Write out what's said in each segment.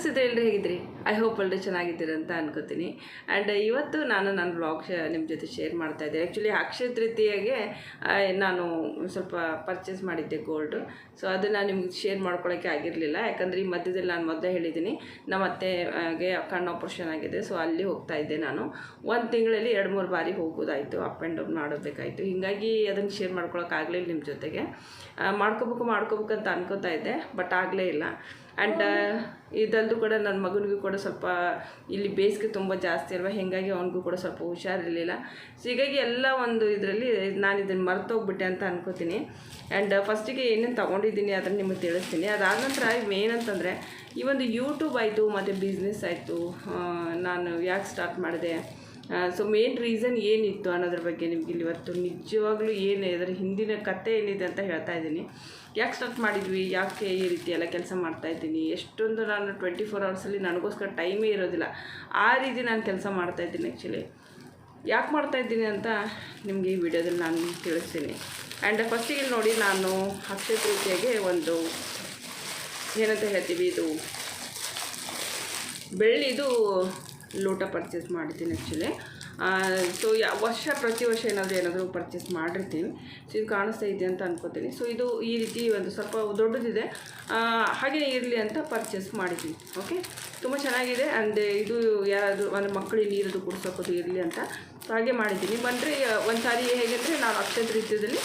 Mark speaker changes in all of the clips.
Speaker 1: ನಮಸ್ತೆ ಎಲ್ಲರೂ ಹೇಗಿದ್ರಿ? I hope ಎಲ್ಲರೂ ಚೆನ್ನಾಗಿದ್ದೀರಿ ಅಂತ ಅನ್ಕೋತೀನಿ. ಆ್ಯಂಡ್ ಇವತ್ತು ನಾನು ನನ್ನ ವ್ಲಾಗ್ ನಿಮ್ಮ ಜೊತೆ ಶೇರ್ ಮಾಡ್ತಾ ಇದ್ದೆ. ಆ್ಯಕ್ಚುಲಿ ಅಕ್ಷಯ ತೃತೀಯಗೆ ನಾನು ಸ್ವಲ್ಪ ಪರ್ಚೇಸ್ ಮಾಡಿದ್ದೆ ಗೋಲ್ಡು. ಸೊ ಅದನ್ನು ನಿಮ್ಗೆ ಶೇರ್ ಮಾಡ್ಕೊಳ್ಳೋಕ್ಕೆ ಆಗಿರಲಿಲ್ಲ, ಯಾಕಂದರೆ ಈ ಮಧ್ಯದಲ್ಲಿ ನಾನು ಮೊದಲೇ ಹೇಳಿದ್ದೀನಿ ನಮ್ಮ ಅತ್ತೆಗೆ ಕಣ್ಣು ಆಪ್ರೇಷನ್ ಆಗಿದೆ. ಸೊ ಅಲ್ಲಿ ಹೋಗ್ತಾ ಇದ್ದೆ ನಾನು. ಒಂದು ತಿಂಗಳಲ್ಲಿ 2-3 ಬಾರಿ ಹೋಗೋದಾಯಿತು, ಅಪ್ ಆ್ಯಂಡ್ ಡೌನ್ ಮಾಡಬೇಕಾಯಿತು. ಹೀಗಾಗಿ ಅದನ್ನು ಶೇರ್ ಮಾಡ್ಕೊಳಕ್ಕಾಗಲಿಲ್ಲ ನಿಮ್ಮ ಜೊತೆಗೆ. ಮಾಡ್ಕೋಬೇಕು ಅಂತ ಅನ್ಕೋತಾ ಇದ್ದೆ, ಬಟ್ ಆಗಲೇ ಇಲ್ಲ. ಆ್ಯಂಡ್ ಇದಲ್ಲೂ ಕೂಡ ನನ್ನ ಮಗನಿಗೂ ಕೂಡ ಸ್ವಲ್ಪ ಇಲ್ಲಿ ಬೇಸಿಗೆ ತುಂಬ ಜಾಸ್ತಿ ಅಲ್ವ, ಹೀಗಾಗಿ ಅವನಿಗೂ ಕೂಡ ಸ್ವಲ್ಪ ಹುಷಾರಿರಲಿಲ್ಲ. ಸೊ ಹೀಗಾಗಿ ಎಲ್ಲ ಒಂದು ಇದರಲ್ಲಿ ನಾನು ಇದನ್ನು ಮರ್ತೋಗ್ಬಿಟ್ಟೆ ಅಂತ ಅನ್ಕೋತೀನಿ. ಆ್ಯಂಡ್ ಫಸ್ಟಿಗೆ ಏನೇನು ತೊಗೊಂಡಿದ್ದೀನಿ ಅದನ್ನು ನಿಮಗೆ ತಿಳಿಸ್ತೀನಿ. ಅದಾದ ನಂತರ ಏನಂತಂದರೆ ಈ ಒಂದು ಯೂಟ್ಯೂಬ್ ಆಯಿತು ಮತ್ತು ಬಿಸ್ನೆಸ್ ಆಯಿತು, ನಾನು ಯಾಕೆ ಸ್ಟಾರ್ಟ್ ಮಾಡಿದೆ, ಸೊ ಮೇನ್ ರೀಸನ್ ಏನಿತ್ತು ಅನ್ನೋದ್ರ ಬಗ್ಗೆ ನಿಮ್ಗೆ ಇಲ್ಲಿ ಇವತ್ತು ನಿಜವಾಗ್ಲೂ ಏನು ಅದರ ಹಿಂದಿನ ಕತೆ ಏನಿದೆ ಅಂತ ಹೇಳ್ತಾ ಇದ್ದೀನಿ. ಯಾಕೆ ಸ್ಟಾರ್ಟ್ ಮಾಡಿದ್ವಿ, ಯಾಕೆ ಈ ರೀತಿ ಎಲ್ಲ ಕೆಲಸ ಮಾಡ್ತಾಯಿದ್ದೀನಿ, ಎಷ್ಟೊಂದು ನಾನು 24 ಅವರ್ಸಲ್ಲಿ ನನಗೋಸ್ಕರ ಟೈಮೇ ಇರೋದಿಲ್ಲ, ಆ ರೀತಿ ನಾನು ಕೆಲಸ ಮಾಡ್ತಾಯಿದ್ದೀನಿ. ಆ್ಯಕ್ಚುಲಿ ಯಾಕೆ ಮಾಡ್ತಾಯಿದ್ದೀನಿ ಅಂತ ನಿಮಗೆ ಈ ವಿಡಿಯೋದಲ್ಲಿ ನಾನು ತಿಳಿಸ್ತೀನಿ. ಆ್ಯಂಡ್ ಫಸ್ಟಿಗೆ ನೋಡಿ, ನಾನು ಅಕ್ಷಯ ತೃತೀಯಗೆ ಒಂದು ಏನಂತ ಹೇಳ್ತೀವಿ, ಇದು ಬೆಳ್ಳಿದು ಲೋಟ ಪರ್ಚೇಸ್ ಮಾಡಿದ್ದೀನಿ ಆ್ಯಕ್ಚುಲಿ. ಸೊ ಪ್ರತಿ ವರ್ಷ ಏನಾದರೂ ಪರ್ಚೇಸ್ ಮಾಡಿರ್ತೀನಿ. ಸೊ ಇದು ಕಾಣಿಸ್ತಾ ಇದೆ ಅಂತ ಅನ್ಕೋತೀನಿ. ಸೊ ಇದು ಈ ರೀತಿ ಒಂದು ಸ್ವಲ್ಪ ದೊಡ್ಡದಿದೆ, ಹಾಗೆ ಇರಲಿ ಅಂತ ಪರ್ಚೇಸ್ ಮಾಡಿದ್ದೀನಿ. ಓಕೆ, ತುಂಬ ಚೆನ್ನಾಗಿದೆ. ಆ್ಯಂಡ್ ಇದು ಯಾರಾದರೂ ಒಂದು ಮಕ್ಕಳಿಗೆ ನೀರದು ಕುಡಿಸೋಕೋದು ಇರಲಿ ಅಂತ ಸೊ ಹಾಗೆ ಮಾಡಿದ್ದೀನಿ. ಬಂದರೆ ಒಂದು ಸಾರಿ ಹೇಗೆಂದರೆ ನಾನು ಅಕ್ಷಯ ತೃತೀಯದಲ್ಲಿ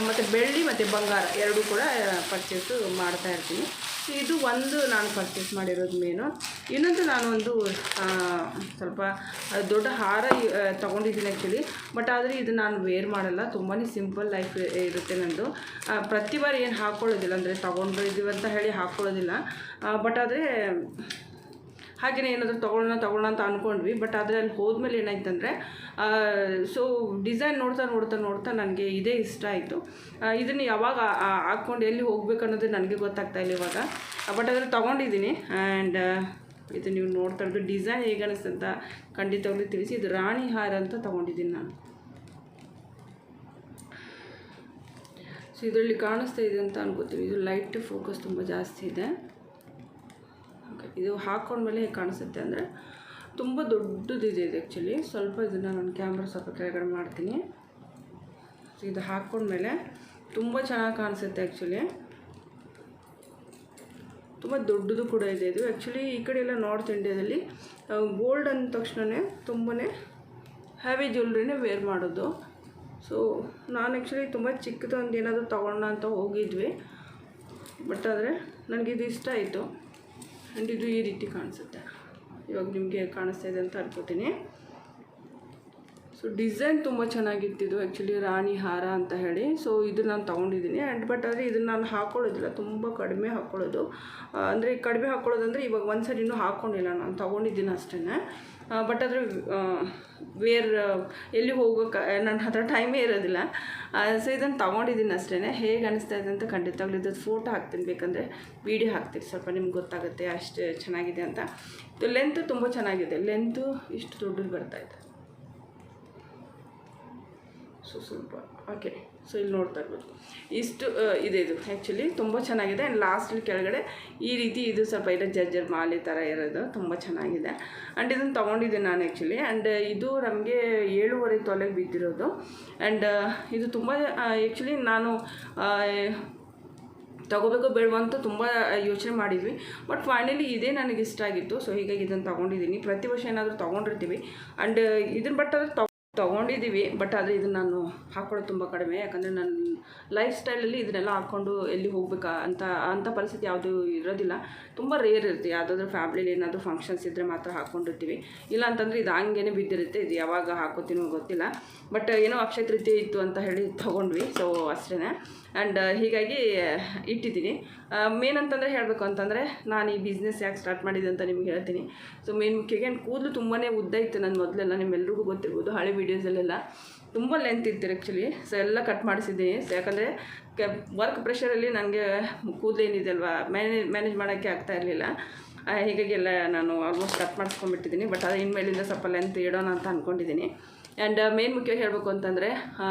Speaker 1: ಮತ್ತು ಬೆಳ್ಳಿ ಮತ್ತು ಬಂಗಾರ ಎರಡೂ ಕೂಡ ಪರ್ಚೇಸು ಮಾಡ್ತಾಯಿರ್ತೀನಿ. ಇದು ಒಂದು ನಾನು ಪರ್ಚೇಸ್ ಮಾಡಿರೋದು ಮೇನು. ಇನ್ನೊಂದು ನಾನು ಒಂದು ಸ್ವಲ್ಪ ದೊಡ್ಡ ಹಾರ ತೊಗೊಂಡಿದ್ದೀನಿ ಆ್ಯಕ್ಚುಲಿ. ಬಟ್ ಆದರೆ ಇದು ನಾನು ವೇರ್ ಮಾಡಲ್ಲ, ತುಂಬಾ ಸಿಂಪಲ್ ಲೈಫ್ ಇರುತ್ತೆ ನಂದು. ಪ್ರತಿ ಬಾರಿ ಏನು ಹಾಕ್ಕೊಳ್ಳೋದಿಲ್ಲ, ಅಂದರೆ ತೊಗೊಂಡಿದ್ದೀವಿ ಅಂತ ಹೇಳಿ ಹಾಕ್ಕೊಳ್ಳೋದಿಲ್ಲ. ಬಟ್ ಆದರೆ ಹಾಗೆಯೇ ಏನಾದರೂ ತೊಗೊಳ್ಳೋಣ ಅಂತ ಅಂದ್ಕೊಂಡ್ವಿ. ಬಟ್ ಆದರೆ ಅಲ್ಲಿ ಹೋದ್ಮೇಲೆ ಏನಾಯ್ತಂದರೆ, ಸೊ ಡಿಸೈನ್ ನೋಡ್ತಾ ನನಗೆ ಇದೇ ಇಷ್ಟ ಆಯಿತು. ಇದನ್ನು ಯಾವಾಗ ಹಾಕ್ಕೊಂಡು ಎಲ್ಲಿ ಹೋಗ್ಬೇಕು ಅನ್ನೋದು ನನಗೆ ಗೊತ್ತಾಗ್ತಾ ಇಲ್ಲ ಇವಾಗ. ಬಟ್ ಆದರೆ ತೊಗೊಂಡಿದ್ದೀನಿ. ಆ್ಯಂಡ್ ಇದು ನೀವು ನೋಡ್ತಾ ಇರೋದು ಡಿಸೈನ್ ಹೇಗೆ ಅನಿಸ್ತು ಅಂತ ಖಂಡಿತವಾಗ್ಲೂ ತಿಳಿಸಿ. ಇದು ರಾಣಿ ಹಾರ ಅಂತ ತೊಗೊಂಡಿದ್ದೀನಿ ನಾನು. ಸೊ ಇದರಲ್ಲಿ ಕಾಣಿಸ್ತಾ ಇದೆ ಅಂತ ಅನ್ಕೋತೀನಿ. ಇದು ಲೈಟ್ ಫೋಕಸ್ ತುಂಬ ಜಾಸ್ತಿ ಇದೆ. ಓಕೆ, ಇದು ಹಾಕ್ಕೊಂಡ್ಮೇಲೆ ಹೇಗೆ ಕಾಣಿಸುತ್ತೆ ಅಂದರೆ ತುಂಬ ದೊಡ್ಡದಿದೆ ಇದು ಆ್ಯಕ್ಚುಲಿ. ಸ್ವಲ್ಪ ಇದನ್ನು ನಾನು ಕ್ಯಾಮ್ರಾ ಸ್ವಲ್ಪ ಕೆಳಗಡೆ ಮಾಡ್ತೀನಿ. ಸೊ ಇದು ಹಾಕ್ಕೊಂಡ್ಮೇಲೆ ತುಂಬ ಚೆನ್ನಾಗಿ ಕಾಣಿಸುತ್ತೆ ಆ್ಯಕ್ಚುಲಿ. ತುಂಬ ದೊಡ್ಡದು ಕೂಡ ಇದೆ ಇದು. ಆ್ಯಕ್ಚುಲಿ ಈ ಕಡೆ ಎಲ್ಲ ನಾರ್ತ್ ಇಂಡಿಯಾದಲ್ಲಿ ಗೋಲ್ಡ್ ಅಂದ ತಕ್ಷಣವೇ ತುಂಬಾ ಹೆವಿ ಜ್ಯುವೆಲ್ರಿನೇ ವೇರ್ ಮಾಡೋದು. ಸೊ ನಾನು ಆ್ಯಕ್ಚುಲಿ ತುಂಬ ಚಿಕ್ಕದೊಂದು ಏನಾದರೂ ತೊಗೊಳ್ಳೋಣ ಅಂತ ಹೋಗಿದ್ವಿ. ಬಟ್ ಆದರೆ ನನಗಿದು ಇಷ್ಟ ಆಯಿತು. ಆ್ಯಂಡ್ ಇದು ಈ ರೀತಿ ಕಾಣಿಸುತ್ತೆ. ಇವಾಗ ನಿಮಗೆ ಕಾಣಿಸ್ತಾ ಇದೆ ಅಂತ ಅನ್ಕೋತೀನಿ. ಸೊ ಡಿಸೈನ್ ತುಂಬ ಚೆನ್ನಾಗಿರ್ತಿದ್ದು ಆ್ಯಕ್ಚುಲಿ, ರಾಣಿ ಹಾರ ಅಂತ ಹೇಳಿ. ಸೊ ಇದು ನಾನು ತೊಗೊಂಡಿದ್ದೀನಿ. ಆ್ಯಂಡ್ ಬಟ್ ಆದರೆ ಇದನ್ನು ನಾನು ಹಾಕ್ಕೊಳ್ಳೋದಿಲ್ಲ, ತುಂಬ ಕಡಿಮೆ ಹಾಕ್ಕೊಳ್ಳೋದು. ಅಂದರೆ ಕಡಿಮೆ ಹಾಕ್ಕೊಳ್ಳೋದಂದರೆ ಇವಾಗ ಒಂದು ಸರಿ ಇನ್ನೂ ಹಾಕ್ಕೊಂಡಿಲ್ಲ, ನಾನು ತೊಗೊಂಡಿದ್ದೀನಿ ಅಷ್ಟೇ. ಬಟ್ ಆದರೆ ವೇರ್ ಎಲ್ಲಿ ಹೋಗೋಕ್ಕೆ ನನ್ನ ಹತ್ರ ಟೈಮೇ ಇರೋದಿಲ್ಲ. ಸೊ ಇದನ್ನು ತೊಗೊಂಡಿದ್ದೀನಿ ಅಷ್ಟೇ. ಹೇಗೆ ಅನಿಸ್ತಾ ಇದೆ ಅಂತ ಖಂಡಿತವಾಗ್ಲೂ ಇದ್ದು ಫೋಟೋ ಹಾಕ್ತೀನಿ, ಬೇಕಂದರೆ ವೀಡಿಯೋ ಹಾಕ್ತೀನಿ, ಸ್ವಲ್ಪ ನಿಮ್ಗೆ ಗೊತ್ತಾಗುತ್ತೆ ಅಷ್ಟು ಚೆನ್ನಾಗಿದೆ ಅಂತ. ಇದು ಲೆಂತು ತುಂಬ ಚೆನ್ನಾಗಿದೆ, ಲೆಂತು ಇಷ್ಟು ದೊಡ್ಡದು ಬರ್ತಾಯಿದೆ. ಸೊ ಸ್ವಲ್ಪ ಓಕೆ. ಸೊ ಇಲ್ಲಿ ನೋಡ್ತಾ ಇರ್ಬೋದು ಇಷ್ಟು ಇದೆ. ಇದು ಆ್ಯಕ್ಚುಲಿ ತುಂಬ ಚೆನ್ನಾಗಿದೆ. ಆ್ಯಂಡ್ ಲಾಸ್ಟಲ್ಲಿ ಕೆಳಗಡೆ ಈ ರೀತಿ ಇದು ಸ್ವಲ್ಪ ಇಲ್ಲ ಜಜ್ಜರ್ ಮಾಲೆ ಥರ ಇರೋದು, ತುಂಬ ಚೆನ್ನಾಗಿದೆ. ಆ್ಯಂಡ್ ಇದನ್ನು ತೊಗೊಂಡಿದ್ದೆ ನಾನು ಆ್ಯಕ್ಚುಲಿ. ಆ್ಯಂಡ್ ಇದು ನಮಗೆ 7.5 ತೊಲೆಗೆ ಬಿದ್ದಿರೋದು. ಆ್ಯಂಡ್ ಇದು ತುಂಬ ಆ್ಯಕ್ಚುಲಿ ನಾನು ತೊಗೋಬೇಕು ಬೇಡವ ಅಂತ ತುಂಬ ಯೋಚನೆ ಮಾಡಿದ್ವಿ. ಬಟ್ ಫೈನಲಿ ಇದೇ ನನಗೆ ಇಷ್ಟ ಆಗಿತ್ತು. ಸೊ ಹೀಗಾಗಿ ಇದನ್ನು ತೊಗೊಂಡಿದ್ದೀನಿ. ಪ್ರತಿ ವರ್ಷ ಏನಾದರೂ ತೊಗೊಂಡಿರ್ತೀವಿ. ಆ್ಯಂಡ್ ಇದನ್ನು ಬಟ್ ಅದು ತೊಗೊಂಡಿದ್ದೀವಿ. ಬಟ್ ಆದರೆ ಇದನ್ನು ನಾನು ಹಾಕ್ಕೊಳ್ಳೋದು ತುಂಬ ಕಡಿಮೆ, ಯಾಕಂದರೆ ನನ್ನ ಲೈಫ್ ಸ್ಟೈಲಲ್ಲಿ ಇದನ್ನೆಲ್ಲ ಹಾಕ್ಕೊಂಡು ಎಲ್ಲಿ ಹೋಗ್ಬೇಕಾ ಅಂಥ ಪರಿಸ್ಥಿತಿ ಯಾವುದೂ ಇರೋದಿಲ್ಲ. ತುಂಬ ರೇರ್ ಇರುತ್ತೆ. ಯಾವುದಾದ್ರೂ ಫ್ಯಾಮ್ಲಿಲಿ ಏನಾದರೂ ಫಂಕ್ಷನ್ಸ್ ಇದ್ದರೆ ಮಾತ್ರ ಹಾಕ್ಕೊಂಡಿರ್ತೀವಿ. ಇಲ್ಲ ಅಂತಂದರೆ ಇದು ಹಂಗೇನೆ ಬಿದ್ದಿರುತ್ತೆ. ಇದು ಯಾವಾಗ ಹಾಕೋತೀನೋ ಗೊತ್ತಿಲ್ಲ. ಬಟ್ ಏನೋ ಅಕ್ಷಯ ತೃತೀಯ ಇತ್ತು ಅಂತ ಹೇಳಿ ತೊಗೊಂಡ್ವಿ. ಸೊ ಅಷ್ಟೇ. ಆ್ಯಂಡ್ ಹೀಗಾಗಿ ಇಟ್ಟಿದ್ದೀನಿ. ಮೇನ್ ಅಂತಂದರೆ ಹೇಳಬೇಕು ಅಂತಂದರೆ ನಾನು ಈ ಬಿಸ್ನೆಸ್ ಯಾಕೆ ಸ್ಟಾರ್ಟ್ ಮಾಡಿದೆ ಅಂತ ನಿಮ್ಗೆ ಹೇಳ್ತೀನಿ. ಸೊ ಮೇನ್ ಮುಖ್ಯವಾಗಿ ಕೂದಲು ತುಂಬಾ ಉದ್ದ ಇತ್ತು ನನ್ನ ಮೊದಲೆಲ್ಲ, ನಿಮ್ಮೆಲ್ರಿಗೂ ಗೊತ್ತಿರ್ಬೋದು. ಹಳೆ ವೀಡಿಯೋಸಲ್ಲೆಲ್ಲ ತುಂಬ ಲೆಂತ್ ಇರ್ತೀರಿ ಆ್ಯಕ್ಚುಲಿ. ಸೊ ಎಲ್ಲ ಕಟ್ ಮಾಡಿಸಿದ್ದೀನಿ. ಸೊ ಯಾಕಂದರೆ ವರ್ಕ್ ಪ್ರೆಷರಲ್ಲಿ ನನಗೆ ಕೂದಲೇನಿದೆ ಅಲ್ವಾ ಮ್ಯಾನೇಜ್ ಮಾಡೋಕ್ಕೆ ಆಗ್ತಾ ಇರಲಿಲ್ಲ. ಹೀಗಾಗಿ ಎಲ್ಲ ನಾನು ಆಲ್ಮೋಸ್ಟ್ ಕಟ್ ಮಾಡಿಸ್ಕೊಂಡ್ಬಿಟ್ಟಿದ್ದೀನಿ. ಬಟ್ ಅದು ಇನ್ಮೇಲಿಂದ ಸ್ವಲ್ಪ ಲೆಂತ್ ಇಡೋಣ ಅಂತ ಅಂದ್ಕೊಂಡಿದ್ದೀನಿ. ಆ್ಯಂಡ್ ಮೇನ್ ಮುಖ್ಯವಾಗಿ ಹೇಳಬೇಕು ಅಂತಂದರೆ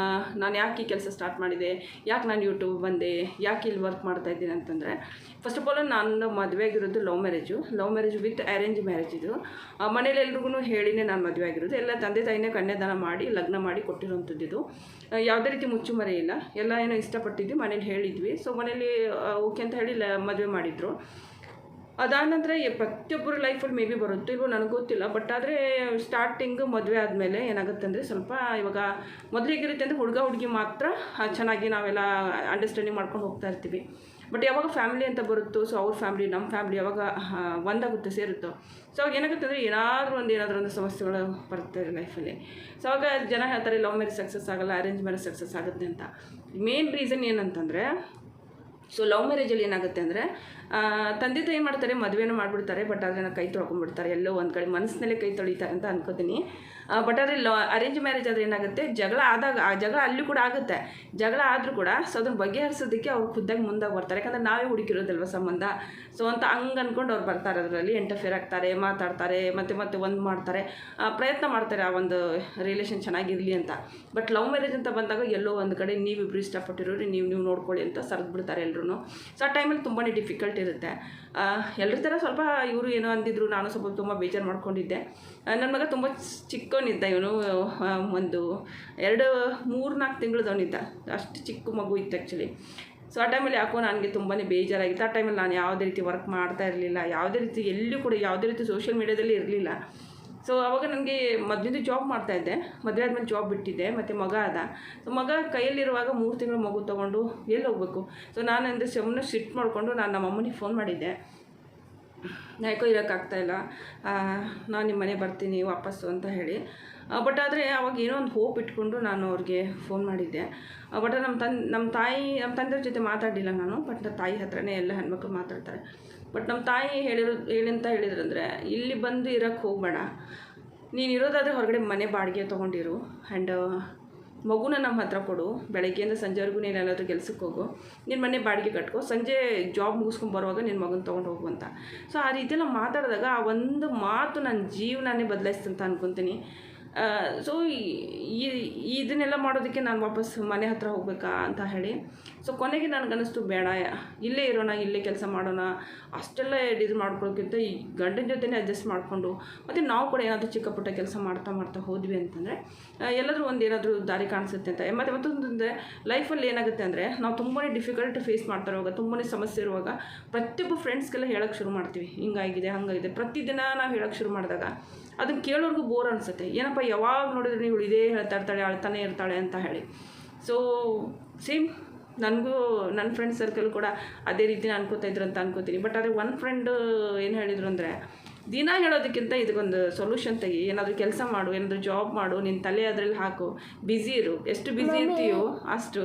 Speaker 1: ನಾನು ಯಾಕೆ ಈ ಕೆಲಸ ಸ್ಟಾರ್ಟ್ ಮಾಡಿದೆ, ಯಾಕೆ ನಾನು ಯೂಟ್ಯೂಬ್ ಬಂದೆ, ಯಾಕೆ ಇಲ್ಲಿ ವರ್ಕ್ ಮಾಡ್ತಾಯಿದ್ದೀನಿ ಅಂತಂದರೆ, ಫಸ್ಟ್ ಆಫ್ ಆಲ್ ನಾನು ಮದುವೆ ಆಗಿರೋದು love marriage with arrange marriage. ಇದು ಮನೇಲಿ ಎಲ್ರಿಗೂ ಹೇಳಿನೇ ನಾನು ಮದುವೆ ಆಗಿರೋದು. ಎಲ್ಲ ತಂದೆ ತಾಯಿನೇ ಕನ್ಯಾದಾನ ಮಾಡಿ ಲಗ್ನ ಮಾಡಿ ಕೊಟ್ಟಿರೋಂಥದ್ದು. ಇದು ಯಾವುದೇ ರೀತಿ ಮುಚ್ಚುಮರೆ ಇಲ್ಲ. ಎಲ್ಲ ಏನೋ ಇಷ್ಟಪಟ್ಟಿದ್ವಿ, ಮನೇಲಿ ಹೇಳಿದ್ವಿ. ಸೊ ಮನೇಲಿ ಓಕೆ ಅಂತ ಹೇಳಿ ಮದುವೆ ಮಾಡಿದರು. ಅದಾದ ನಂತರ ಪ್ರತಿಯೊಬ್ಬರ ಲೈಫಲ್ಲಿ ಮೇ ಬಿ ಬರುತ್ತೋ ಇಲ್ವೋ ನನಗೆ ಗೊತ್ತಿಲ್ಲ. ಬಟ್ ಆದರೆ ಸ್ಟಾರ್ಟಿಂಗು ಮದುವೆ ಆದಮೇಲೆ ಏನಾಗುತ್ತೆ ಅಂದರೆ, ಸ್ವಲ್ಪ ಇವಾಗ ಮೊದಲಿಗಿರುತ್ತೆ ಅಂದರೆ ಹುಡುಗ ಹುಡುಗಿ ಮಾತ್ರ ಚೆನ್ನಾಗಿ ನಾವೆಲ್ಲ ಅಂಡರ್ಸ್ಟ್ಯಾಂಡಿಂಗ್ ಮಾಡ್ಕೊಂಡು ಹೋಗ್ತಾ ಇರ್ತೀವಿ. ಬಟ್ ಯಾವಾಗ ಫ್ಯಾಮಿಲಿ ಅಂತ ಬರುತ್ತೋ, ಸೊ ಅವ್ರ ಫ್ಯಾಮಿಲಿ ನಮ್ಮ ಫ್ಯಾಮಿಲಿ ಯಾವಾಗ ಒಂದಾಗುತ್ತೆ, ಸೇರುತ್ತೋ, ಸೊ ಅವಾಗ ಏನಾಗುತ್ತೆ ಅಂದರೆ ಏನಾದರೂ ಒಂದು ಸಮಸ್ಯೆಗಳು ಬರುತ್ತೆ ಲೈಫಲ್ಲಿ. ಸೊ ಅವಾಗ ಜನ ಹೇಳ್ತಾರೆ ಲವ್ ಮ್ಯಾರೇಜ್ ಸಕ್ಸಸ್ ಆಗಲ್ಲ, ಅರೇಂಜ್ ಮ್ಯಾರೇಜ್ ಸಕ್ಸಸ್ ಆಗುತ್ತೆ ಅಂತ. ಮೇನ್ ರೀಸನ್ ಏನಂತಂದರೆ, ಸೊ ಲವ್ ಮ್ಯಾರೇಜಲ್ಲಿ ಏನಾಗುತ್ತೆ ಅಂದರೆ, ತಂದೆ ತಾಯಿ ಏನು ಮಾಡ್ತಾರೆ, ಮದುವೆನೂ ಮಾಡಿಬಿಡ್ತಾರೆ. ಬಟ್ ಅದನ್ನು ಕೈ ತೊಳ್ಕೊಂಡ್ಬಿಡ್ತಾರೆ, ಎಲ್ಲೋ ಒಂದು ಕಡೆ ಮನಸ್ಸಿನಲ್ಲೇ ಕೈ ತೊಳಿತಾರೆ ಅಂತ ಅನ್ಕೋತೀನಿ. ಬಟ್ ಆದರೆ ಅರೇಂಜ್ ಮ್ಯಾರೇಜ್ ಆದರೆ ಏನಾಗುತ್ತೆ, ಜಗಳ ಆದಾಗ ಆ ಜಗಳ ಅಲ್ಲಿ ಕೂಡ ಆಗುತ್ತೆ. ಜಗಳ ಆದರೂ ಕೂಡ ಸೊ ಅದನ್ನು ಬಗೆಹರಿಸೋದಕ್ಕೆ ಅವ್ರು ಖುದ್ದಾಗಿ ಮುಂದಾಗಿ ಬರ್ತಾರೆ. ಯಾಕಂದರೆ ನಾವೇ ಹುಡುಕಿರೋದಲ್ವ ಸಂಬಂಧ. ಸೊ ಅಂತ ಹಂಗೆ ಅಂದ್ಕೊಂಡು ಅವ್ರು ಬರ್ತಾರೆ, ಅದರಲ್ಲಿ ಇಂಟರ್ಫಿಯರ್ ಆಗ್ತಾರೆ, ಮಾತಾಡ್ತಾರೆ, ಮತ್ತೆ ಒಂದು ಮಾಡ್ತಾರೆ, ಪ್ರಯತ್ನ ಮಾಡ್ತಾರೆ ಆ ಒಂದು ರಿಲೇಷನ್ ಚೆನ್ನಾಗಿರಲಿ ಅಂತ. ಬಟ್ ಲವ್ ಮ್ಯಾರೇಜ್ ಅಂತ ಬಂದಾಗ ಎಲ್ಲೋ ಒಂದು ಕಡೆ ನೀವಿಬ್ಬರು ಇಷ್ಟಪಟ್ಟಿರೋರು ನೀವು ನೋಡ್ಕೊಳ್ಳಿ ಅಂತ ಸರಿದ್ಬಿಡ್ತಾರೆ ಎಲ್ಲರೂ. ಸೊ ಆ ಟೈಮಲ್ಲಿ ತುಂಬಾ ಡಿಫಿಕಲ್ಟ್ ಇರುತ್ತೆ. ಎಲ್ಲರ ಥರ ಸ್ವಲ್ಪ ಇವರು ಏನೋ ಅಂದಿದ್ರು, ನಾನು ಸ್ವಲ್ಪ ತುಂಬ ಬೇಜಾರು ಮಾಡ್ಕೊಂಡಿದ್ದೆ. ನನ್ನ ಮಗ ತುಂಬ ಚಿಕ್ಕವನಿದ್ದ, ಇವನು ಒಂದು 3-4 ತಿಂಗಳದವನಿದ್ದ, ಅಷ್ಟು ಚಿಕ್ಕ ಮಗು ಇತ್ತು ಆ್ಯಕ್ಚುಲಿ. ಸೊ ಆ ಟೈಮಲ್ಲಿ ಯಾಕೋ ನನಗೆ ತುಂಬಾ ಬೇಜಾರಾಗಿತ್ತು. ಆ ಟೈಮಲ್ಲಿ ನಾನು ಯಾವುದೇ ರೀತಿ ವರ್ಕ್ ಮಾಡ್ತಾ ಇರಲಿಲ್ಲ, ಯಾವುದೇ ರೀತಿ ಎಲ್ಲೂ ಕೂಡ ಯಾವುದೇ ರೀತಿ ಸೋಷಿಯಲ್ ಮೀಡ್ಯಾದಲ್ಲಿ ಇರಲಿಲ್ಲ. ಸೊ ಆವಾಗ ನನಗೆ ಮೊದಲಿಂದ ಜಾಬ್ ಮಾಡ್ತಾಯಿದ್ದೆ, ಮದುವೆ ಆದಮೇಲೆ ಜಾಬ್ ಬಿಟ್ಟಿದ್ದೆ, ಮತ್ತು ಮಗ ಆದ. ಸೊ ಮಗ ಕೈಯಲ್ಲಿರುವಾಗ 3 ತಿಂಗಳು ಮಗು ತೊಗೊಂಡು ಎಲ್ಲಿ ಹೋಗಬೇಕು. ಸೊ ನಾನು ಅಂದರೆ ಸುಮ್ಮನೆ ಸಿಟ್ಟು ಮಾಡಿಕೊಂಡು ನಾನು ನಮ್ಮ ಅಮ್ಮನಿಗೆ ಫೋನ್ ಮಾಡಿದ್ದೆ, ಯಾಕೋ ಇರೋಕ್ಕಾಗ್ತಾಯಿಲ್ಲ, ನಾನು ನಿಮ್ಮ ಮನೆ ಬರ್ತೀನಿ ವಾಪಸ್ಸು ಅಂತ ಹೇಳಿ. ಬಟ್ ಆದರೆ ಅವಾಗ ಏನೋ ಒಂದು ಹೋಪ್ ಇಟ್ಕೊಂಡು ನಾನು ಅವ್ರಿಗೆ ಫೋನ್ ಮಾಡಿದ್ದೆ. ಬಟ್ ನಮ್ಮ ತಂದೆಯವ್ರ ಜೊತೆ ಮಾತಾಡಲಿಲ್ಲ ನಾನು. ಬಟ್ ನನ್ನ ತಾಯಿ ಹತ್ರನೇ ಎಲ್ಲ ಹೆಣ್ಮಕ್ಳು ಮಾತಾಡ್ತಾರೆ. ಬಟ್ ನಮ್ಮ ತಾಯಿ ಏನಂತ ಹೇಳಿದ್ರಂದರೆ, ಇಲ್ಲಿ ಬಂದು ಇರೋಕ್ಕೆ ಹೋಗಬೇಡ, ನೀನು ಇರೋದಾದರೆ ಹೊರಗಡೆ ಮನೆ ಬಾಡಿಗೆ ತೊಗೊಂಡಿರು, ಆ್ಯಂಡ್ ಮಗುನ ನಮ್ಮ ಹತ್ರ ಕೊಡು, ಬೆಳಗ್ಗೆಯಿಂದ ಸಂಜೆವರೆಗೂ ನೀನು ಎಲ್ಲಾದರೂ ಕೆಲ್ಸಕ್ಕೆ ಹೋಗು, ನಿನ್ನ ಮನೆ ಬಾಡಿಗೆ ಕಟ್ಕೋ, ಸಂಜೆ ಜಾಬ್ ಮುಗಿಸ್ಕೊಂಡು ಬರುವಾಗ ನಿನ್ನ ಮಗನ ತೊಗೊಂಡು ಹೋಗು ಅಂತ. ಸೊ ಆ ರೀತಿಯೆಲ್ಲ ಮಾತಾಡಿದಾಗ ಆ ಒಂದು ಮಾತು ನನ್ನ ಜೀವನನೇ ಬದಲಾಯಿಸ್ತಂತ ಅನ್ಕೊತೀನಿ. ಸೊ ಇದನ್ನೆಲ್ಲ ಮಾಡೋದಕ್ಕೆ ನಾನು ವಾಪಸ್ ಮನೆ ಹತ್ರ ಹೋಗ್ಬೇಕಾ ಅಂತ ಹೇಳಿ. ಸೊ ಕೊನೆಗೆ ನನಗನ್ನಿಸ್ತು, ಬೇಡ, ಇಲ್ಲೇ ಇರೋಣ, ಇಲ್ಲೇ ಕೆಲಸ ಮಾಡೋಣ, ಅಷ್ಟೆಲ್ಲ ಇದು ಮಾಡ್ಕೊಳ್ಳೋಕ್ಕಿಂತ ಈ ಗಂಡನ ಜೊತೆನೇ ಅಡ್ಜಸ್ಟ್ ಮಾಡಿಕೊಂಡು, ಮತ್ತು ನಾವು ಕೂಡ ಏನಾದರೂ ಚಿಕ್ಕ ಪುಟ್ಟ ಕೆಲಸ ಮಾಡ್ತಾ ಹೋದ್ವಿ ಅಂತಂದರೆ ಎಲ್ಲಾದರೂ ಏನಾದರೂ ದಾರಿ ಕಾಣಿಸುತ್ತೆ ಅಂತ. ಮತ್ತು ಮತ್ತೊಂದು ಲೈಫಲ್ಲಿ ಏನಾಗುತ್ತೆ ಅಂದರೆ, ನಾವು ತುಂಬಾ ಡಿಫಿಕಲ್ಟ್ ಫೇಸ್ ಮಾಡ್ತಾ ಇರುವಾಗ, ತುಂಬಾ ಸಮಸ್ಯೆ ಇರುವಾಗ ಪ್ರತಿಯೊಬ್ಬ ಫ್ರೆಂಡ್ಸ್ಗೆಲ್ಲ ಹೇಳೋಕ್ಕೆ ಶುರು ಮಾಡ್ತೀವಿ, ಹಿಂಗಾಗಿದೆ ಹಂಗಾಗಿದೆ. ಪ್ರತಿದಿನ ನಾವು ಹೇಳೋಕ್ಕೆ ಶುರು ಮಾಡಿದಾಗ ಅದನ್ನು ಕೇಳೋರ್ಗೂ ಬೋರ್ ಅನಿಸುತ್ತೆ. ಏನಪ್ಪ ಯಾವಾಗ ನೋಡಿದ್ರೆ ನೀವು ಇದೇ ಹೇಳ್ತಾ ಇರ್ತಾಳೆ, ಅಳ್ತಾನೆ ಇರ್ತಾಳೆ ಅಂತ ಹೇಳಿ. ಸೊ ಸೇಮ್ ನನಗೂ ನನ್ನ ಫ್ರೆಂಡ್ ಸರ್ಕಲ್ ಕೂಡ ಅದೇ ರೀತಿ ಅನ್ಕೋತಾ ಇದ್ರು ಅಂತ ಅನ್ಕೋತೀನಿ. ಬಟ್ ಆದರೆ ಒಂದು ಫ್ರೆಂಡ್ ಏನು ಹೇಳಿದರು ಅಂದರೆ, ದಿನ ಹೇಳೋದಕ್ಕಿಂತ ಇದಕ್ಕೊಂದು ಸೊಲ್ಯೂಷನ್ ತೆಗಿ, ಏನಾದರೂ ಕೆಲಸ ಮಾಡು, ಏನಾದರೂ ಜಾಬ್ ಮಾಡು, ನಿನ್ನ ತಲೆ ಅದರಲ್ಲಿ ಹಾಕು, ಬ್ಯುಸಿ ಇರು, ಎಷ್ಟು ಬ್ಯುಸಿ ಇರ್ತೀಯೋ ಅಷ್ಟು.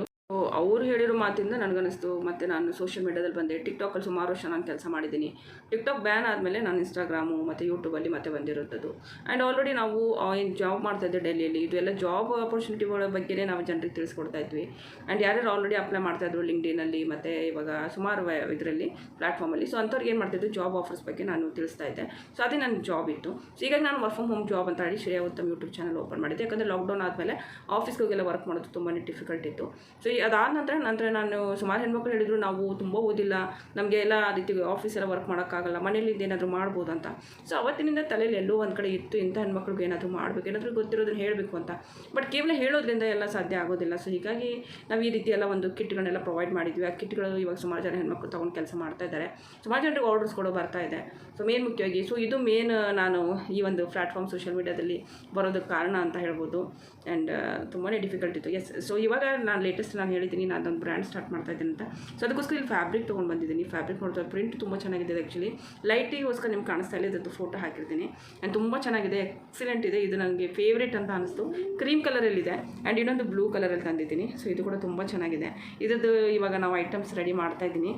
Speaker 1: ಅವ್ರು ಹೇಳಿರೋ ಮಾತಿಂದ ನನಗನ್ನಿಸ್ತು. ಮತ್ತು ನಾನು ಸೋಷಿಯಲ್ ಮೀಡ್ಯಾದಲ್ಲಿ ಬಂದೆ. ಟಿಕ್ಟಾಕಲ್ಲಿ ಸುಮಾರು ವರ್ಷ ನಾನು ಕೆಲಸ ಮಾಡಿದ್ದೀನಿ. ಟಿಕ್ಟಾಕ್ ಬ್ಯಾನ್ ಆದಮೇಲೆ ನಾನು ಇನ್ಸ್ಟಾಗ್ರಾಮು ಮತ್ತು ಯೂಟ್ಯೂಬಲ್ಲಿ ಮತ್ತೆ ಬಂದಿರೋಂಥದ್ದು. ಆ್ಯಂಡ್ ಆಲ್ರೆಡಿ ನಾವು ಏನು ಜಾಬ್ ಮಾಡ್ತಾಯಿದ್ದೆ ಡೆಲ್ಲಿಯಲ್ಲಿ, ಇದು ಎಲ್ಲ ಜಾಬ್ ಆಪರ್ಚುನಿಟಿಗಳ ಬಗ್ಗೆನೇ ನಾವು ಜನರಿಗೆ ತಿಳಿಸ್ಕೊಡ್ತಾ ಇದ್ವಿ. ಆ್ಯಂಡ್ ಯಾರ್ಯಾರು ಆಲ್ರೆಡಿ ಅಪ್ಲೈ ಮಾಡ್ತಾಯಿದ್ರು ಲಿಂಕ್ಡ್ಇನಲ್ಲಿ ಮತ್ತು ಇವಾಗ ಸುಮಾರು ಇದರಲ್ಲಿ ಪ್ಲ್ಯಾಟ್ಫಾರ್ಮಲ್ಲಿ. ಸೊ ಅಂಥವ್ರಿಗೆ ಏನು ಮಾಡ್ತಿದ್ದು, ಜಾಬ್ ಆಫರ್ಸ್ ಬಗ್ಗೆ ನಾನು ತಿಳಿಸ್ತಾ ಇದ್ದೆ. ಸೊ ಅದೇ ನನ್ನ ಜಾಬ್ ಇತ್ತು. ಸೊ ಹೀಗಾಗಿ ನಾನು ವರ್ಕ್ ಫ್ರಮ್ ಹೋಮ್ ಜಾಬ್ ಅಂತ ಹೇಳಿ Shreya Uttam YouTube channel open ಮಾಡಿದ್ದೆ. ಯಾಕಂದರೆ ಲಾಕ್ಡೌನ್ ಆದಮೇಲೆ ಆಫೀಸ್ಗೆ ಹೋಗೆಲ್ಲ ವರ್ಕ್ ಮಾಡೋದು ತುಂಬಾ ಡಿಫಿಕಲ್ಟ್ ಇತ್ತು. ಸೊ ಅದಾದ ನಂತರ ನಾನು ಸುಮಾರು ಹೆಣ್ಮಕ್ಳು ಹೇಳಿದರು, ನಾವು ತುಂಬ ಓದಿಲ್ಲ, ನಮಗೆ ಎಲ್ಲ ರೀತಿ ಆಫೀಸೆಲ್ಲ ವರ್ಕ್ ಮಾಡೋಕ್ಕಾಗಲ್ಲ, ಮನೇಲಿ ಏನಾದರೂ ಮಾಡ್ಬೋದು ಅಂತ. ಸೊ ಅವತ್ತಿನಿಂದ ತಲೆಯಲ್ಲಿ ಎಲ್ಲೋ ಒಂದು ಕಡೆ ಇತ್ತು, ಇಂಥ ಹೆಣ್ಮಕ್ಳಿಗೆ ಏನಾದರೂ ಮಾಡಬೇಕು, ಏನಾದರೂ ಗೊತ್ತಿರೋದನ್ನು ಹೇಳಬೇಕು ಅಂತ. ಬಟ್ ಕೇವಲ ಹೇಳೋದ್ರಿಂದ ಎಲ್ಲ ಸಾಧ್ಯ ಆಗೋದಿಲ್ಲ. ಸೊ ಹೀಗಾಗಿ ನಾವು ಈ ರೀತಿ ಎಲ್ಲ ಒಂದು ಕಿಟ್ಗಳನ್ನೆಲ್ಲ ಪ್ರೊವೈಡ್ ಮಾಡಿದ್ವಿ. ಆ ಕಿಟ್ಗಳು ಇವಾಗ ಸುಮಾರು ಜನ ಹೆಣ್ಮಕ್ಳು ತೊಗೊಂಡು ಕೆಲಸ ಮಾಡ್ತಾ ಇದ್ದಾರೆ. ಸುಮಾರು ಜನರಿಗೆ ಆರ್ಡರ್ಸ್ ಕೊಡೋ ಬರ್ತಾ ಇದೆ. ಸೊ ಮೇನ್ ಮುಖ್ಯವಾಗಿ ಇದು ಮೇನ್ ನಾನು ಈ ಒಂದು ಪ್ಲ್ಯಾಟ್ಫಾರ್ಮ್ ಸೋಷಿಯಲ್ ಮೀಡ್ಯಾದಲ್ಲಿ ಬರೋದಕ್ಕೆ ಕಾರಣ ಅಂತ ಹೇಳ್ಬೋದು. ಆ್ಯಂಡ್ ತುಂಬಾ ಡಿಫಿಕಲ್ಟ್ ಇತ್ತು. ಎಸ್, ಸೊ ಇವಾಗ ನಾನು ಲೇಟೆಸ್ಟ್ ನಾನು ಹೇಳಿದ್ದೀನಿ, ನಾನೊಂದು ಬ್ರ್ಯಾಂಡ್ ಸ್ಟಾರ್ಟ್ ಮಾಡ್ತಾ ಇದ್ದೀನಿ ಅಂತ. ಸೊ ಅದಕ್ಕೋಸ್ಕರ ಇಲ್ಲಿ ಫ್ಯಾಬ್ರಿಕ್ ತೊಗೊಂಡು ಬಂದಿದ್ದೀನಿ. ಫ್ಯಾಬ್ರಿಕ್ ನೋಡ್ತಾ ಪ್ರಿಂಟ್ ತುಂಬ ಚೆನ್ನಾಗಿದೆ ಆ್ಯಕ್ಚುಲಿ. ಲೈಟಿಗೋಸ್ಕರ ನಿಮ್ಗೆ ಕಾಣಿಸ್ತಾ ಇಲ್ಲ, ಇದ್ದು ಫೋಟೋ ಹಾಕಿರ್ತೀನಿ. ಆ್ಯಂಡ್ ತುಂಬ ಚೆನ್ನಾಗಿದೆ, ಎಕ್ಸಲೆಂಟ್ ಇದೆ. ಇದು ನನಗೆ ಫೇವ್ರೇಟ್ ಅಂತ ಅನಿಸ್ತು. ಕ್ರೀಮ್ ಕಲರಲ್ಲಿದೆ ಆ್ಯಂಡ್ ಇನ್ನೊಂದು ಬ್ಲೂ ಕಲರಲ್ಲಿ ತಂದಿದ್ದೀನಿ. ಸೊ ಇದು ಕೂಡ ತುಂಬ ಚೆನ್ನಾಗಿದೆ. ಇದ್ರದ್ದು ಇವಾಗ ನಾವು ಐಟಮ್ಸ್ ರೆಡಿ ಮಾಡ್ತಾಯಿದ್ದೀನಿ.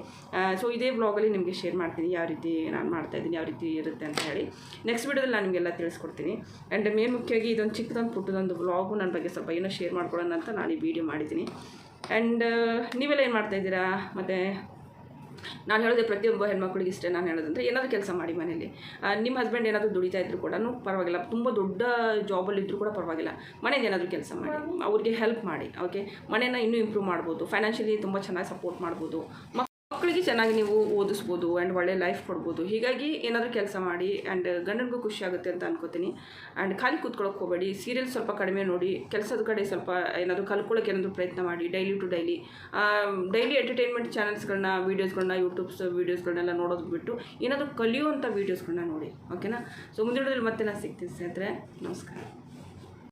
Speaker 1: ಸೊ ಇದೇ ಬ್ಲಾಗಲ್ಲಿ ನಿಮಗೆ ಶೇರ್ ಮಾಡ್ತೀನಿ, ಯಾವ ರೀತಿ ನಾನು ಮಾಡ್ತಾಯಿದ್ದೀನಿ, ಯಾವ ರೀತಿ ಇರುತ್ತೆ ಅಂತ ಹೇಳಿ. ನೆಕ್ಸ್ಟ್ ವೀಡಿಯೋದಲ್ಲಿ ನಾನು ನಿಮಗೆಲ್ಲ ತಿಳಿಸ್ಕೊಡ್ತೀನಿ. ಆ್ಯಂಡ್ ಮೇನ್ ಮುಖ್ಯವಾಗಿ ಇದೊಂದು ಚಿಕ್ಕದೊಂದು ಪುಟ್ಟದೊಂದು ಬ್ಲಾಗು ನನ್ನ ಬಗ್ಗೆ ಸ್ವಲ್ಪ ಏನೋ ಶೇರ್ ಮಾಡ್ಕೊಳ್ಳೋಣ ಅಂತ ನಾನು ಈ ವಿಡಿಯೋ ಮಾಡಿದ್ದೀನಿ. ಆ್ಯಂಡ್ ನೀವೆಲ್ಲ ಏನು ಮಾಡ್ತಾಯಿದ್ದೀರಾ, ಮತ್ತು ನಾನು ಹೇಳೋದೇ ಪ್ರತಿಯೊಬ್ಬ ಹೆಣ್ಮಕ್ಳಿಗೆ ಇಷ್ಟೇ ನಾನು ಹೇಳೋದಂದರೆ ಏನಾದರೂ ಕೆಲಸ ಮಾಡಿ ಮನೇಲಿ. ನಿಮ್ಮ ಹಸ್ಬೆಂಡ್ ಏನಾದರೂ ದುಡಿತಾ ಇದ್ದರೂ ಕೂಡ ಪರವಾಗಿಲ್ಲ, ತುಂಬ ದೊಡ್ಡ ಜಾಬಲ್ಲಿ ಇದ್ದರೂ ಕೂಡ ಪರವಾಗಿಲ್ಲ, ಮನೇದು ಏನಾದರೂ ಕೆಲಸ ಮಾಡಿ ಅವ್ರಿಗೆ ಹೆಲ್ಪ್ ಮಾಡಿ. ಓಕೆ, ಮನೇನ ಇನ್ನೂ ಇಂಪ್ರೂವ್ ಮಾಡ್ಬೋದು, ಫೈನಾನ್ಷಿಯಲಿ ತುಂಬ ಚೆನ್ನಾಗಿ ಸಪೋರ್ಟ್ ಮಾಡ್ಬೋದು, ಮಕ್ಕಳಿಗೆ ಚೆನ್ನಾಗಿ ನೀವು ಓದಿಸ್ಬೋದು ಆ್ಯಂಡ್ ಒಳ್ಳೆ ಲೈಫ್ ಕೊಡ್ಬೋದು. ಹೀಗಾಗಿ ಏನಾದರೂ ಕೆಲಸ ಮಾಡಿ ಆ್ಯಂಡ್ ಗಂಡನಿಗೂ ಖುಷಿ ಆಗುತ್ತೆ ಅಂತ ಅನ್ಕೋತೀನಿ. ಆ್ಯಂಡ್ ಖಾಲಿ ಕೂತ್ಕೊಳ್ಳೋಕೆ ಹೋಗಬೇಡಿ, ಸೀರಿಯಲ್ ಸ್ವಲ್ಪ ಕಡಿಮೆ ನೋಡಿ, ಕೆಲಸದ ಕಡೆ ಸ್ವಲ್ಪ ಏನಾದರೂ ಕಲ್ತ್ಕೊಳ್ಳೋಕೆ ಏನಾದರೂ ಪ್ರಯತ್ನ ಮಾಡಿ. ಡೈಲಿ ಟು ಡೈಲಿ ಎಂಟರ್ಟೈನ್ಮೆಂಟ್ ಚಾನಲ್ಸ್ಗಳನ್ನ, ವೀಡಿಯೋಸ್ಗಳನ್ನ, ಯೂಟ್ಯೂಬ್ಸ್ ವೀಡಿಯೋಸ್ಗಳನ್ನೆಲ್ಲ ನೋಡೋದು ಬಿಟ್ಟು ಏನಾದರೂ ಕಲಿಯುವಂಥ ವೀಡಿಯೋಸ್ಗಳನ್ನ ನೋಡಿ. ಓಕೆನಾ? ಸೊ ಮುಂದಿನ ವಿಡಿಯೋದಲ್ಲಿ ಮತ್ತೆ ನಾನು ಸಿಗ್ತೀನಿ ಸ್ನೇಹಿತರೆ. ನಮಸ್ಕಾರ.